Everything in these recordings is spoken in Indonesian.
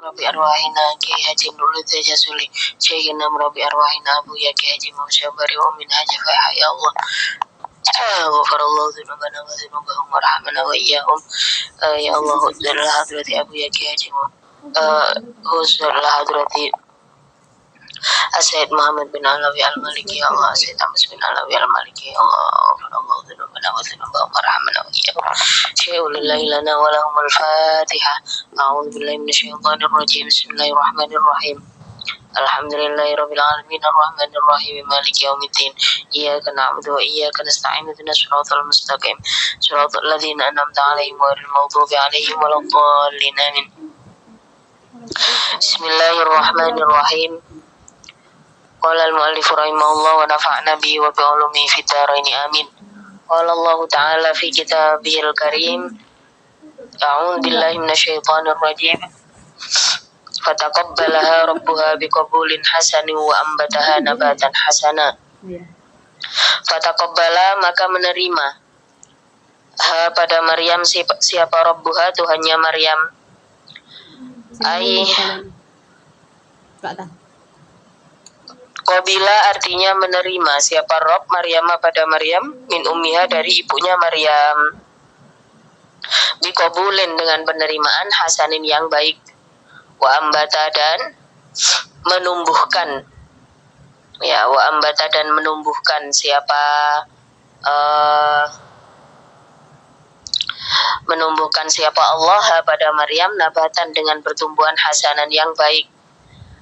Rabi Arwahina Kiai Haji Nurul Tejasuli Syekhina Rabi Arwahina Abu Ya Kiai Haji Musyabari wa min hajafah ya Allah Ghafarallahu dzunubana wa dzunubahum warhamna wa iyyahum ya Allah hudurlah hadrati Abu Ya Kiai Haji hudurlah hadrati Sayyid Muhammad bin Alawi Al-Maliki ya Allah Sayyid Ahmad bin Alawi Al-Maliki ya Allah Ghafarallahu dzunubana wa dzunubahum warhamna wa iyyahum Syai'ulillahi lana wa lahumul Fatiha A'udzu billahi minasyaitonir rajim Bismillahirrahmanirrahim Alhamdulillahi rabbil alamin arrahmanir rahim maliki yaumiddin iyyaka na'budu wa iyyaka nasta'in ihdinas siratal mustaqim siratal ladzina an'amta 'alaihim ghairil maghdubi 'alaihim waladdallin amin Bismillahirrahmanirrahim Qala al-mu'allif rahimahullah wa nafa'na bihi wa bi ulumihi fid dharain amin Qala Allah ta'ala fi kitabihil karim A'udzu billahi minasyaitonir rajim Fataqabbalaha rabbuha biqabulin hasanin wa ambataha nabatan hasana. Fataqabbala maka menerima ha pada Maryam siapa rabbuha Tuhannya Maryam. Qabila artinya menerima siapa Rabb Maryam pada Maryam min ummiha dari ibunya Maryam. Biqabulin dengan penerimaan hasanin yang baik. Wa ambata dan menumbuhkan ya wa ambata dan menumbuhkan siapa menumbuhkan siapa Allah pada Maryam nabatan dengan pertumbuhan hasanan yang baik.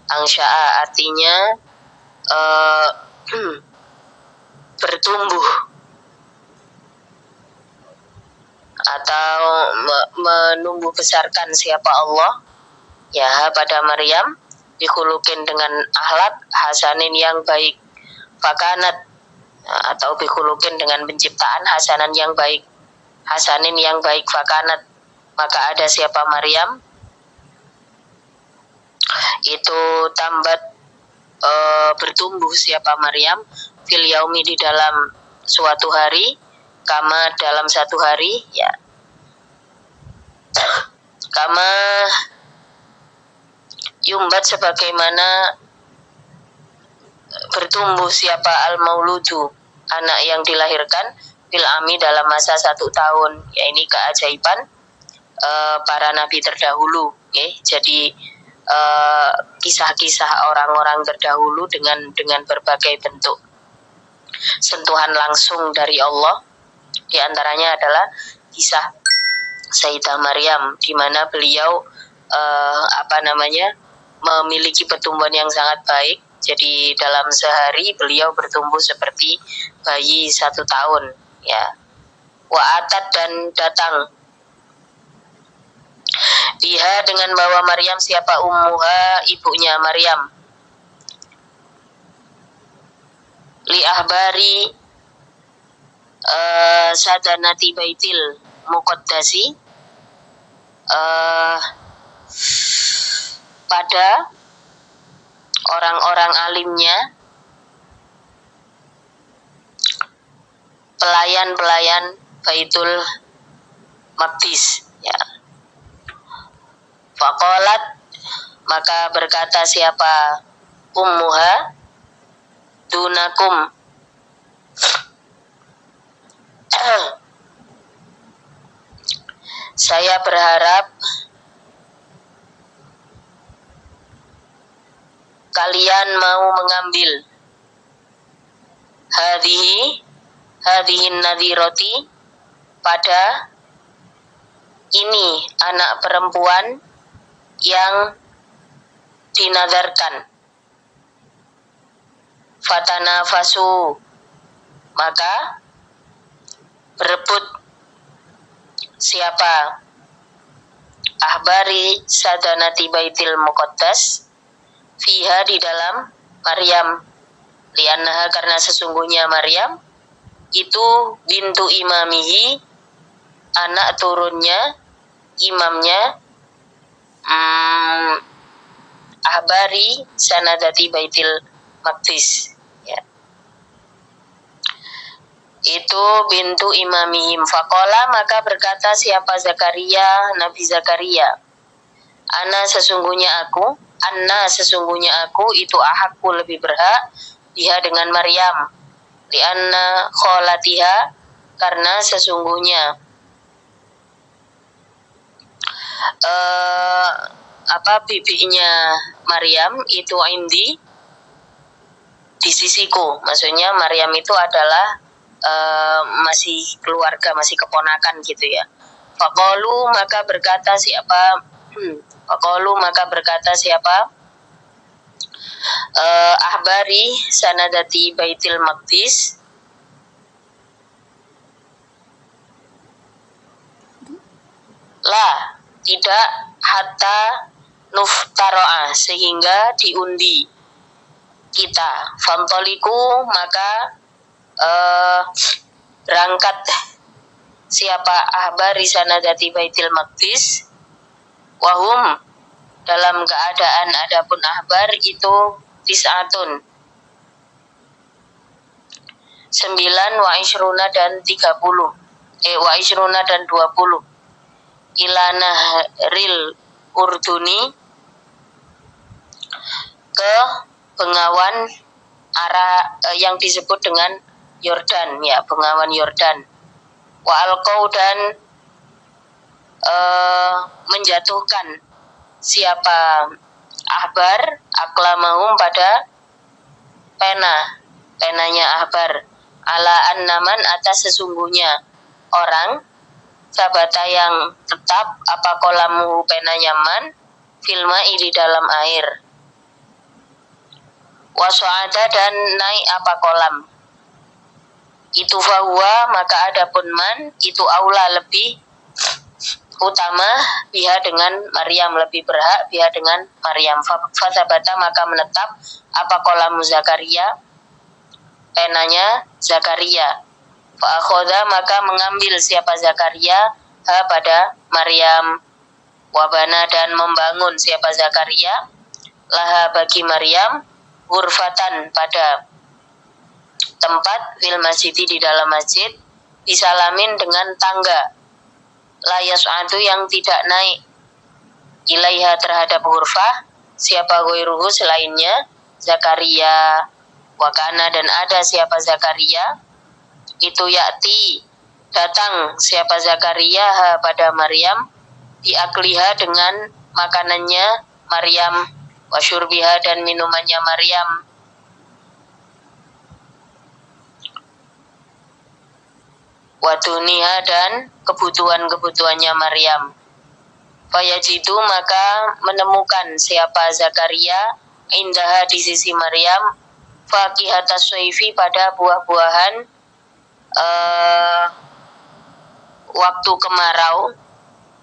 Angsya'a artinya bertumbuh atau menumbuh besarkan siapa Allah ya pada Maryam bikulukin dengan akhlak hasanin yang baik fakanat atau bikulukin dengan penciptaan hasanan yang baik hasanin yang baik fakanat maka ada siapa Maryam itu tambat bertumbuh siapa Maryam fil yaumi di dalam suatu hari kama dalam satu hari ya kama yumbat sebagaimana bertumbuh siapa al-mauludu anak yang dilahirkan bil ami dalam masa 1 tahun ya ini keajaiban para nabi terdahulu okay? Jadi kisah-kisah orang-orang terdahulu dengan berbagai bentuk sentuhan langsung dari Allah di antaranya adalah kisah Sayyidah Maryam di mana beliau memiliki pertumbuhan yang sangat baik. Jadi dalam sehari beliau bertumbuh seperti bayi 1 tahun ya. Wa atat dan datang biha dengan bawa Maryam siapa ummuha ibunya Maryam li ahbari sadanati baitil muqaddasi pada orang-orang alimnya pelayan-pelayan Baitul Maqdis ya. Faqalat maka berkata siapa ummuha dunakum saya berharap kalian mau mengambil hadhihin nadhirati pada ini anak perempuan yang dinadarkan fatanafasu maka berebut siapa ahbari sadanati baitil muqaddas fiha di dalam Maryam liannaha karena sesungguhnya Maryam itu bintu imamihi anak turunnya imamnya ahbari sanadati baitil maqdis ya. Itu bintu imamihim faqala maka berkata siapa Zakaria Nabi Zakaria Anna sesungguhnya aku itu ahakku lebih berhak biha dengan Maryam. Lianna kholatiha karena sesungguhnya bibinya Maryam itu di sisiku. Maksudnya Maryam itu adalah masih keluarga, masih keponakan gitu ya. Faqalu maka berkata siapa ahbari sanadati Baitil Maqdis, la tidak hatta nuftaro'a sehingga diundi kita. Fantoliku maka berangkat siapa ahbari sanadati Baitil Maqdis, wahum dalam keadaan adapun ahbar itu tis'atun 9 wa ishruna dan 30 wa ishruna dan 20 ilana ril Urduni ke bengawan arah yang disebut dengan Yordan ya, bengawan Yordan. Wa alqau dan menjatuhkan siapa ahbar aklamahum pada penanya ahbar ala annaman atas sesungguhnya orang sabata yang tetap apa kolamu penanya man filma di dalam air, wasoada dan naik apa kolam itu fahuwa maka adapun man itu aula lebih utama biha dengan Maryam, lebih berhak biha dengan Maryam. Fasabata maka menetap apa kolamu Zakaria penanya Zakaria. Fa'akhoda maka mengambil siapa Zakaria ha pada Maryam, wabana dan membangun siapa Zakaria laha bagi Maryam ghurfatan pada tempat fil masjid di dalam masjid bisalamin dengan tangga layas'adu yang tidak naik ilaiha terhadap ghurfah siapa ghairuhu selainnya Zakaria, wakana dan ada siapa Zakaria itu yakti datang siapa Zakaria ha pada Maryam diakliha dengan makanannya Maryam, wasyurbiha dan minumannya Maryam, waduniha dan kebutuhannya Maryam. Fayajidu maka menemukan siapa Zakaria indaha di sisi Maryam fakihatas soifi pada buah-buahan waktu kemarau,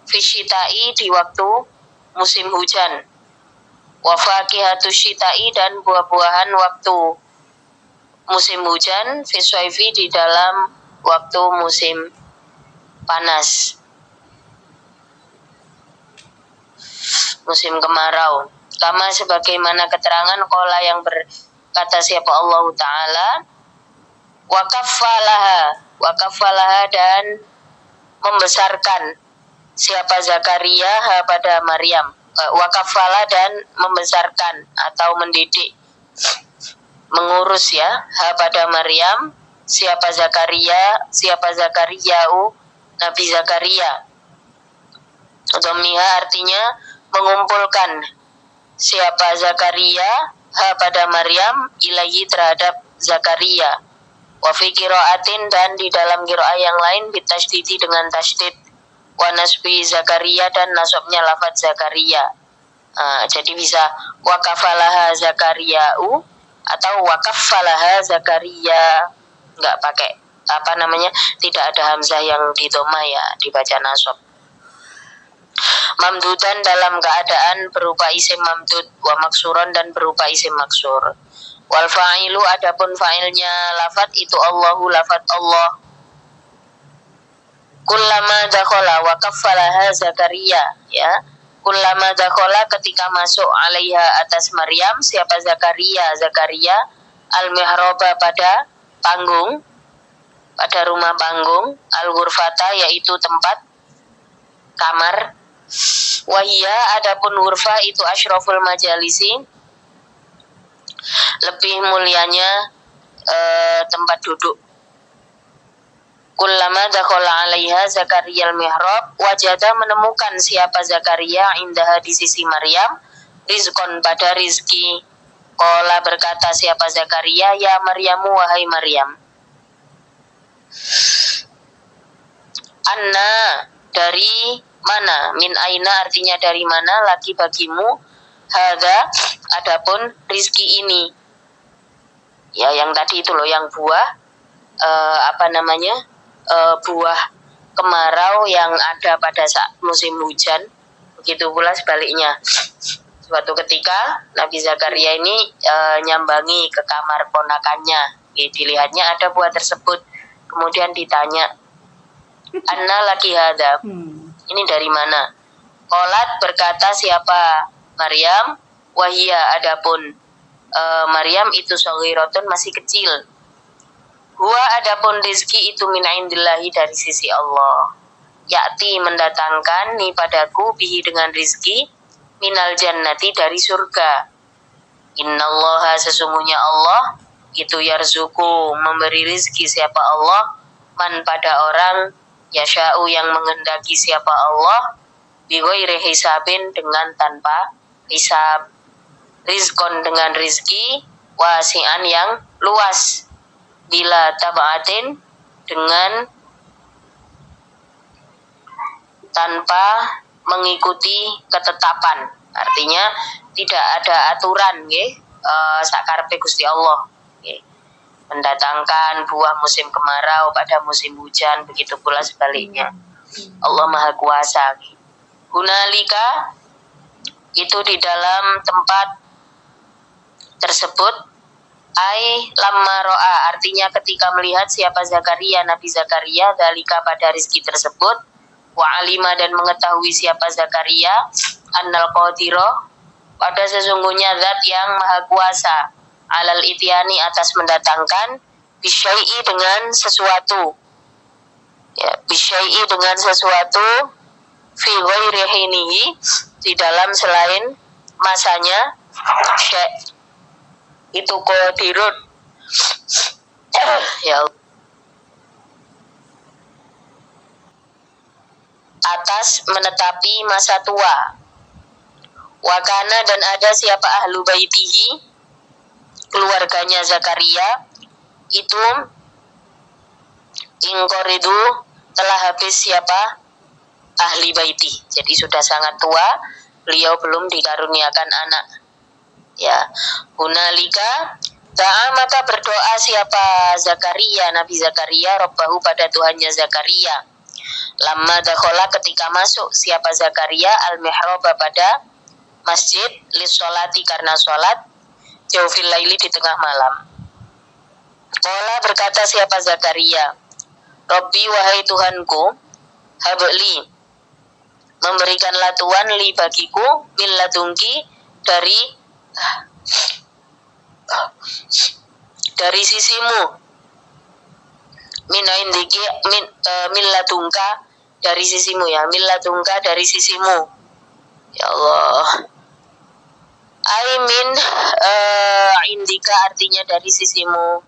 fisyitai di waktu musim hujan, wa fakihatus syitai dan buah-buahan waktu musim hujan, fiswaifi di dalam waktu musim panas, musim kemarau. Kama sebagaimana keterangan qala yang berkata siapa Allah Ta'ala wakaffalaha dan membesarkan siapa Zakaria ha pada Maryam, wakaffala dan membesarkan atau mendidik mengurus ya ha pada Maryam siapa Zakariya'u Nabi Zakaria. Dhammiha artinya mengumpulkan siapa Zakaria ha pada Maryam ilahi terhadap Zakaria. Wa fi qiraatin dan di dalam qiraah yang lain bitasydidi dengan tasydid wa nasbi Zakaria dan nasabnya lafaz Zakaria. Jadi bisa wakafalaha Zakariya'u atau wakaffalaha Zakaria, enggak pakai tidak ada hamzah yang di dhamma ya, dibaca nasab. Mamdudan dalam keadaan berupa isim mamdud, wa maksuron dan berupa isim maksur. Wal fa'ilu adapun fa'ilnya lafad itu Allahu lafad Allah. Kullama dakhala wa kaffalaha Zakaria ya. Kullama dakhala ketika masuk alaiha atas Maryam siapa Zakaria al-mihraba pada panggung, pada rumah panggung, al-ghurfata yaitu tempat kamar Wahia adapun hurfa itu asyraful majalisi, lebih mulianya tempat duduk. Kullama dakhala 'alaiha Zakaria al-mihrab, wajada menemukan siapa Zakaria indaha di sisi Maryam, rizqon pada rizki. Qala berkata siapa Zakaria, ya Maryamu wahai Maryam. Anna dari mana, min aina artinya dari mana, laki bagimu, hadza adapun rizki ini. Ya yang tadi itu loh, yang buah buah kemarau yang ada pada saat musim hujan. Begitu pula sebaliknya. Suatu ketika Nabi Zakaria ini nyambangi ke kamar ponakannya. Dilihatnya ada buah tersebut. Kemudian ditanya, Anna laki hada, ini dari mana? Qolat berkata siapa Maryam, wahia adapun Maryam itu shaghiratun masih kecil. Huwa adapun rizki itu min indillahi dari sisi Allah. Ya'ti mendatangkan ni padaku bihi dengan rizki minal jannati dari surga. Innallaha sesungguhnya Allah itu yarzuku memberi rizki siapa Allah man pada orang yasha'u yang menghendaki siapa Allah bighairi hisabin dengan tanpa hisab. Rizkon dengan rizki wasi'an yang luas bila tabaatin dengan tanpa mengikuti ketetapan, artinya tidak ada aturan sakarepe Gusti Allah mendatangkan buah musim kemarau pada musim hujan, begitu pula sebaliknya. Allah Maha Kuasa. Hunalika itu di dalam tempat tersebut, ai lamma ro'a artinya ketika melihat siapa Zakaria, Nabi Zakaria, dalika pada rizki tersebut, wa alima dan mengetahui siapa Zakaria, annal qadira pada sesungguhnya zat yang maha kuasa, alal ityani atas mendatangkan, bisyai'i dengan sesuatu, ya bisyai'i dengan sesuatu, fi ghairi hinihi di dalam selain masanya, syai' itu qadirun ya atas menetapi masa tua. Wakana dan ada siapa ahlu baitihi keluarganya Zakaria itu ingkoridu telah habis siapa ahli baiti, jadi sudah sangat tua, beliau belum dikaruniakan anak. Ya, hunalika da'a maka berdoa siapa Zakaria, Nabi Zakaria, Rabbahu pada Tuhannya Zakaria. Lamma dakhala ketika masuk siapa Zakaria al-mihrab pada masjid lissolati karena sholat, jaufil laili di tengah malam. Qala berkata siapa Zakaria, Rabbi wahai Tuhanku, habli memberikanlah Tuhan li bagiku min ladunki dari sisimu, min indiki min ladunka dari sisimu, ya min ladunka dari sisimu ya Allah. Min indika artinya dari sisimu,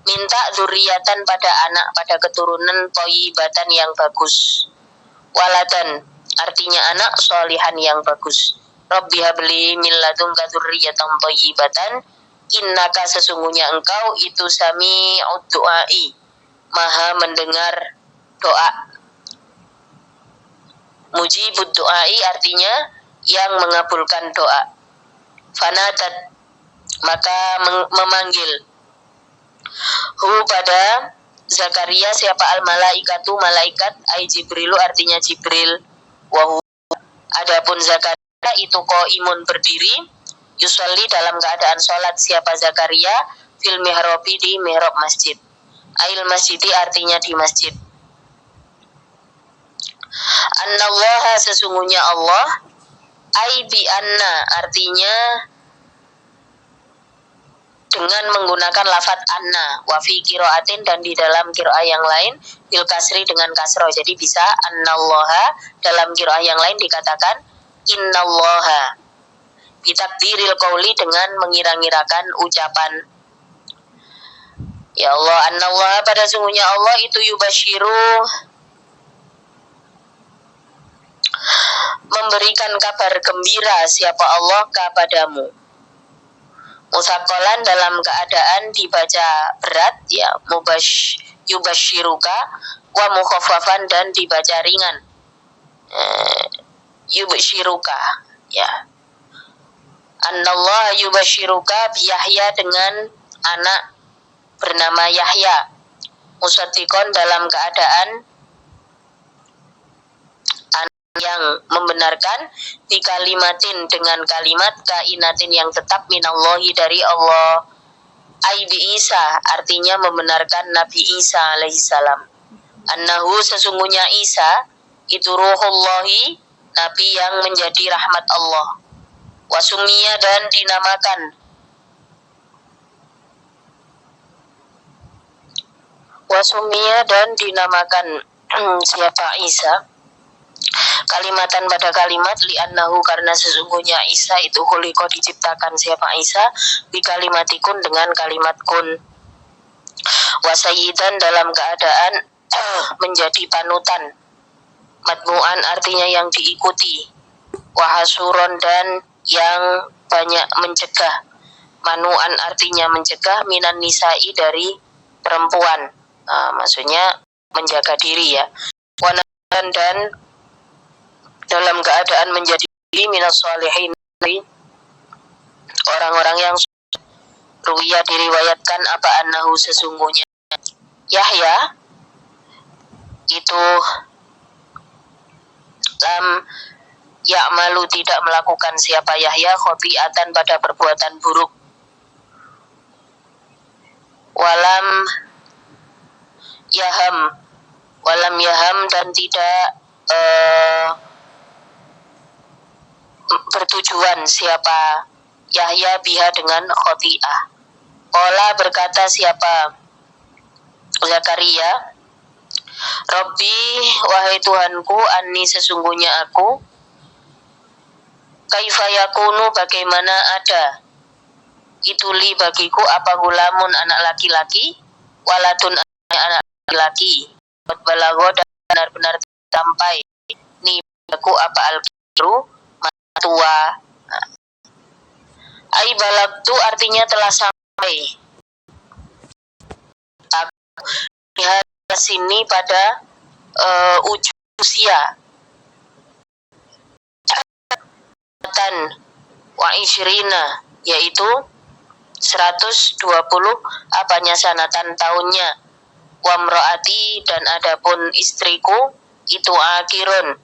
minta dzurriatan pada anak, pada keturunan thayyibatan yang bagus, waladan artinya anak sholihan yang bagus. Rabbi habli min ladunka dzurriatan thayyibatan innaka sesungguhnya engkau itu sami'ud du'ai maha mendengar doa. Mujibud du'ai artinya yang mengabulkan doa. Fanatat maka memanggil hu pada Zakaria siapa al malaikatu malaikat, ai Jibrilu artinya Jibril, wahu adapun Zakaria itu qaimun berdiri, yusolli dalam keadaan sholat siapa Zakaria, fil mihrabi di mihrab masjid, ail masjidi artinya di masjid. Annallaha sesungguhnya Allah, ai bi anna artinya dengan menggunakan lafadz anna, wa fi qiraatin, dan di dalam qiraah yang lain bil kasri dengan kasroh. Jadi bisa annallaha, dalam qiraah yang lain dikatakan innallaha. Bitakdiril qauli, dengan mengira-ngirakan ucapan. Ya Allah, annallaha, pada sungguhnya Allah itu yubasyiru, memberikan kabar gembira siapa Allah kepadamu. Musaqalan, dalam keadaan dibaca berat, ya, yubasyiruka, wa mukhaffafan, dan dibaca ringan, yubasyiruka, ya. Annallaha yubasyiruka biyahya, dengan anak bernama Yahya. Musaddiqon, dalam keadaan yang membenarkan, di kalimatin, dengan kalimat, kainatin, yang tetap, minallahi, dari Allah, Aibi Isa, artinya membenarkan Nabi Isa alaihissalam. Annahu, sesungguhnya Isa itu ruhullahi, Nabi yang menjadi rahmat Allah. Wasumia, dan dinamakan, siapa Isa, kalimatan, pada kalimat, li'annahu, karena sesungguhnya Isa itu khuliqa, diciptakan siapa Isa, bi kalimatikun, dengan kalimat kun. Wasayyidan, dalam keadaan menjadi panutan. Matmu'an, artinya yang diikuti. Wahasuron, dan yang banyak mencegah. Manu'an, artinya mencegah. Minan nisa'i, dari perempuan. Maksudnya menjaga diri, ya. Wanan, dan dalam keadaan menjadi minas sholihin, orang-orang yang ruwiyah, diriwayatkan, apa annahu, sesungguhnya Yahya itu ya'malu, tidak melakukan siapa Yahya, khoti'atan, pada perbuatan buruk. Walam yaham, dan tidak bertujuan siapa Yahya biha, dengan khoti'ah. Qala, berkata siapa Zakaria, Rabbi, wahai Tuhanku, anni, sesungguhnya aku, kaifa yakunu, bagaimana ada, itu li, bagiku, apa gulamun, anak laki-laki, waladun, anak laki-laki, balago, dan benar-benar sampai, ni, aku, apa al-kiru, tua. Ai balagtu, artinya telah sampai. Lihat sini pada ujung usia. Wa isyrina, yaitu 120 apanya sanatan, tahunnya. Wa mroati, dan adapun istriku itu akirun,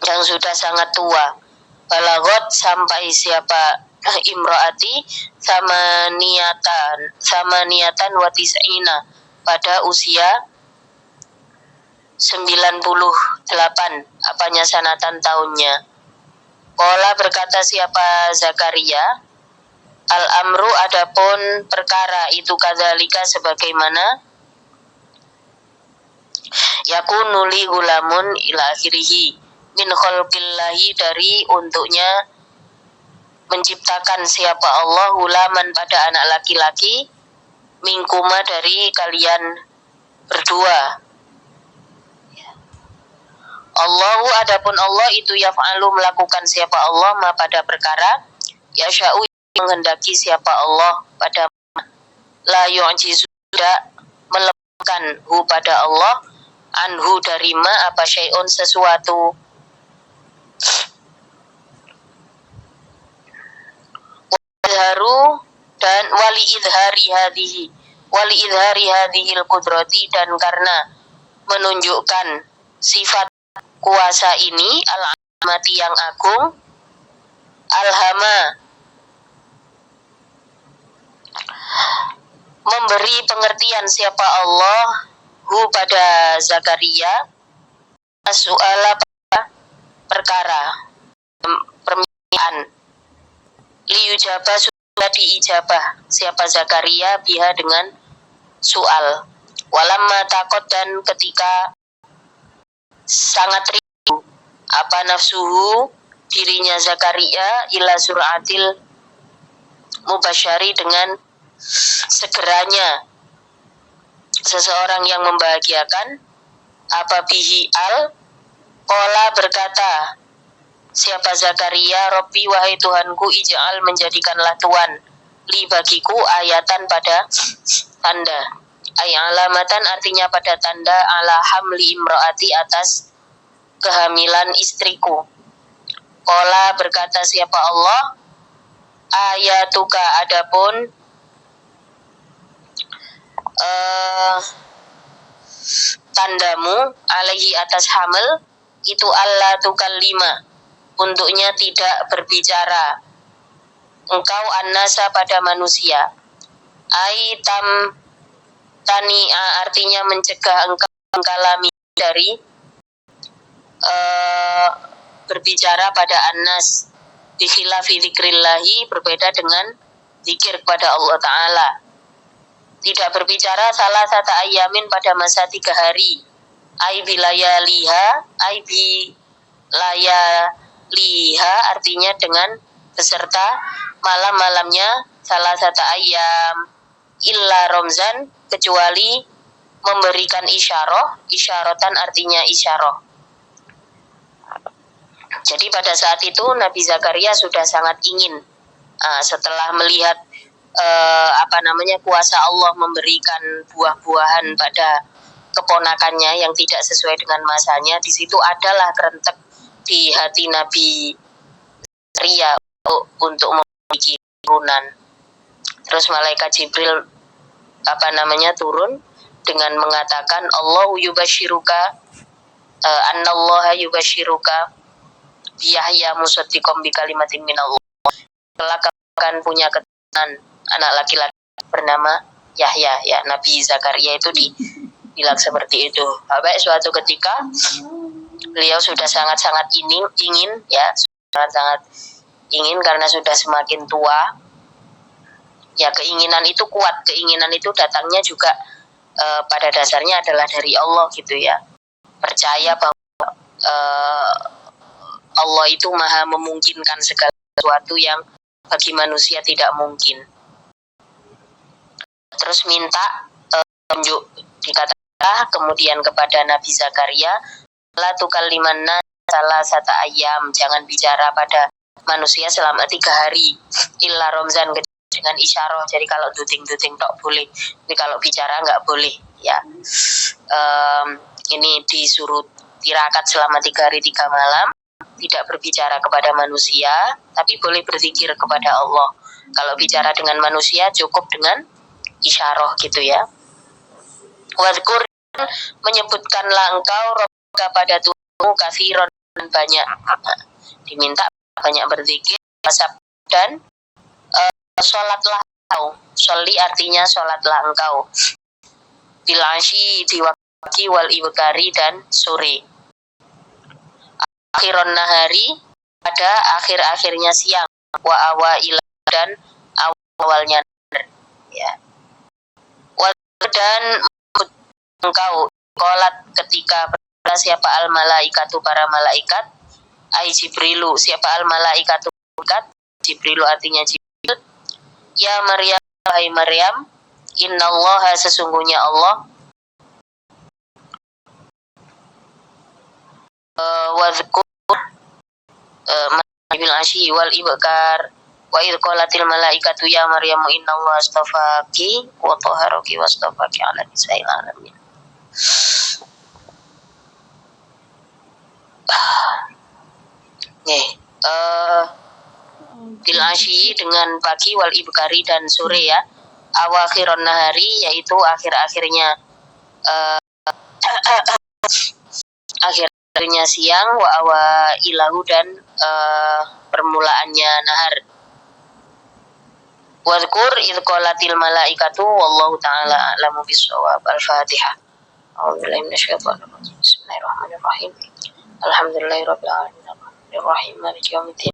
yang sudah sangat tua. Balagot, sampai siapa imroati, sama niatan watis'ina, pada usia 98 apanya sanatan, tahunnya. Qala, berkata siapa Zakaria, al-amru, adapun perkara itu, kadzalika, sebagaimana, yakunu li gulamun ila akhirihi, min khalqillahi, dari untuknya menciptakan siapa Allah, gulaman, pada anak laki-laki, mingkuma, dari kalian berdua. Allahu, adapun Allah itu yaf'alu, melakukan siapa Allah, ma, pada perkara, yasha'u, menghendaki siapa Allah, pada la yu'jizu, tidak melemahkan, hu, pada Allah, anhu, dari ma, apa syai'un, sesuatu. Dan wali idhari hadhil qudrati, dan karena menunjukkan sifat kuasa ini, al-amati, yang agung, alhama, memberi pengertian siapa Allah, hu, pada Zakaria, as-su'ala, perkara, permintaan, liyujaba, diijabah siapa Zakaria biha dengan soal. Walamma takut, dan ketika sangat rindu apa nafsuhu dirinya Zakaria ila suratil mubasyari dengan segeranya seseorang yang membahagiakan, apa bihi al qala berkata siapa Zakaria, Robbi wahai Tuhanku, ij'al menjadikanlah Tuhan li bagiku ayatan pada tanda, ay alamatan artinya pada tanda, ala hamli imroati atas kehamilan istriku. Qala berkata siapa Allah, ayatuka adapun tandamu alaihi atas hamil itu Allah tukallima untuknya tidak berbicara engkau annasa pada manusia. Aitam tani'a artinya mencegah engkau mengkalami dari berbicara pada annas bikhilafi dzikrillahi berbeda dengan zikir kepada Allah Ta'ala. Tidak berbicara salah satu ayamin pada masa 3 hari. Ai bilayaliha, ai bilayaliha artinya dengan beserta malam-malamnya salah satu ayam. Illa romzan kecuali memberikan isyaratan artinya isyarah. Jadi pada saat itu Nabi Zakaria sudah sangat ingin setelah melihat kuasa Allah memberikan buah-buahan pada keponakannya yang tidak sesuai dengan masanya. Di situ adalah kerentek di hati Nabi Zakaria untuk memiliki keturunan. Terus malaikat Jibril turun dengan mengatakan Allahu yubashiruka annallaha yubashiruka biyahya musaddiqom bi kalimatin minallah. Kelak akan punya keturunan anak laki-laki bernama Yahya, ya Nabi Zakaria itu dibilang seperti itu. Baik, suatu ketika beliau sudah sangat-sangat ingin ya, sangat-sangat ingin karena sudah semakin tua. Ya keinginan itu kuat, keinginan itu datangnya juga pada dasarnya adalah dari Allah gitu ya. Percaya bahwa Allah itu maha memungkinkan segala sesuatu yang bagi manusia tidak mungkin. Terus minta tunjuk, dikatakan kemudian kepada Nabi Zakaria, la tukallimanna salah satu ayam, jangan bicara pada manusia selama 3 hari, illa romzan dengan isyarah. Jadi kalau duting-duting tok boleh, tapi kalau bicara nggak boleh ya. Ini disuruh tirakat selama 3 hari 3 malam, tidak berbicara kepada manusia, tapi boleh berzikir kepada Allah. Kalau bicara dengan manusia cukup dengan isyarah gitu ya. Wadhkur menyebutkanlah engkau Rabbaka pada Tuhanmu katsiran banyak. Diminta banyak berzikir dan sholatlah engkau. Sholli artinya sholatlah engkau. Bil asyi di waktu wal ibkari dan sore. Akhiron nahari pada akhir-akhirnya siang. Wa awailah dan awalnya ya. Dan engkau kolat ketika berkata siapa al malaikatu para malaikat, ai Jibrilu siapa al malaikatu malaikat, Jibrilu artinya Jibril, ya Maryam hai Maryam, innallaha sesungguhnya Allah wadhkur bil asyi wal ibkar wa idh qalatil malaikatu ya Maryamu innallaha astafaki wa tahharaki wastafaki 'ala nisa'il alamin. Bil asyi dengan pagi wal ibkari dan sore ya. Awakhiron nahari yaitu akhir-akhirnya akhirnya siang, wa awailahu dan permulaannya nahar. Wadhkur idh qalatil malaikatu wallahu ta'ala a'lamu bis-shawab. Al-Fatihah. A'udzubillahi minasyaitonir rajim. Bismillahirrahmanirrahim. Alhamdulillahirabbil alamin. Arrahmanirrahim. Maliki yaumiddin.